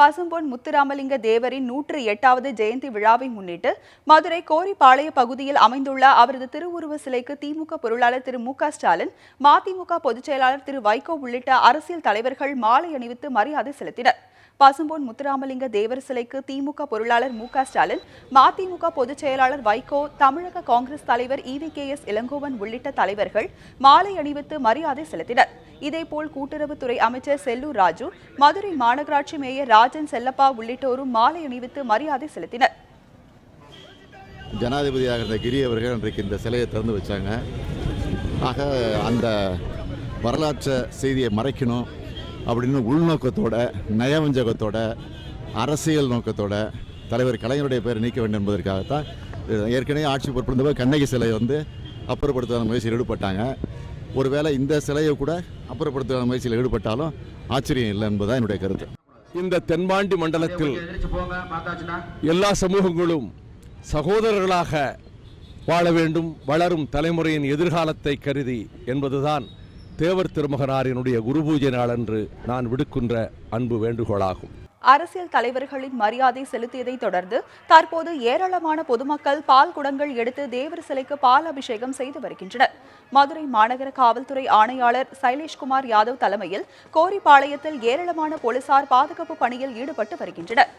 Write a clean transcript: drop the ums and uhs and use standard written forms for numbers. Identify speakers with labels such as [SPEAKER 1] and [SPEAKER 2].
[SPEAKER 1] பசும்பொன் முத்துராமலிங்க தேவரின் 108வது ஜெயந்தி விழாவை முன்னிட்டு மதுரை கோரிப்பாளைய பகுதியில் அமைந்துள்ள அவரது திருவுருவ சிலைக்கு திமுக பொருளாளர் திரு மு.க.ஸ்டாலின், மதிமுக பொதுச் செயலாளர் திரு வைகோ உள்ளிட்ட அரசியல் தலைவர்கள் மாலை அணிவித்து மரியாதை செலுத்தினர். பசும்பொன் முத்துராமலிங்க தேவர் சிலைக்கு திமுக பொருளாளர் மு.க.ஸ்டாலின், மதிமுக பொதுச் செயலாளர் வைகோ, தமிழக காங்கிரஸ் தலைவர் EVKS இளங்கோவன் உள்ளிட்ட தலைவர்கள் மாலை அணிவித்து மரியாதை செலுத்தினர். இதேபோல் கூட்டுறவுத்துறை அமைச்சர் செல்லூர் ராஜு, மதுரை மாநகராட்சி மேயர் ராஜன் செல்லப்பா உள்ளிட்டோரும் மாலை அணிவித்து மரியாதை செலுத்தினர்.
[SPEAKER 2] ஜனாதிபதியாக இருந்த கிரி அவர்கள் இன்றைக்கு இந்த சிலையை திறந்து வச்சாங்க. ஆக அந்த வரலாற்று செய்தியை மறைக்கணும் அப்படின்னு உள்நோக்கத்தோட, நயவஞ்சகத்தோட, அரசியல் நோக்கத்தோட தலைவர் கலைஞருடைய பேரை நீக்க வேண்டும் என்பதற்காகத்தான் ஏற்கனவே ஆட்சி பொறுப்பிருந்தவர் கண்ணகி சிலையை அப்புறப்படுத்துவதற்கான முயற்சியில் ஈடுபட்டாங்க. ஒருவேளை இந்த சிலையை கூட அப்புறப்படுத்துவதற்கான முயற்சியில் ஈடுபட்டாலும் ஆச்சரியம் இல்லை என்பதுதான் என்னுடைய கருத்து.
[SPEAKER 3] இந்த தென்பாண்டி மண்டலத்தில் எல்லா சமூகங்களும் சகோதரர்களாக வாழ வேண்டும், வளரும் தலைமுறையின் எதிர்காலத்தை கருதி என்பதுதான் தேவர் திருமகனாரினுடைய குருபூஜை நாளன்று நான் விடுக்கின்ற அன்பு வேண்டுகோளாகும்.
[SPEAKER 1] அரசியல் தலைவர்களின் மரியாதை செலுத்தியதை தொடர்ந்து தற்போது ஏராளமான பொதுமக்கள் பால் குடங்கள் எடுத்து தேவர் சிலைக்கு பால் அபிஷேகம் செய்து வருகின்றனர். மதுரை மாநகர காவல்துறை ஆணையாளர் சைலேஷ்குமார் யாதவ் தலைமையில் கோரிப்பாளையத்தில் ஏராளமான போலீசார் பாதுகாப்பு பணியில் ஈடுபட்டு வருகின்றனர்.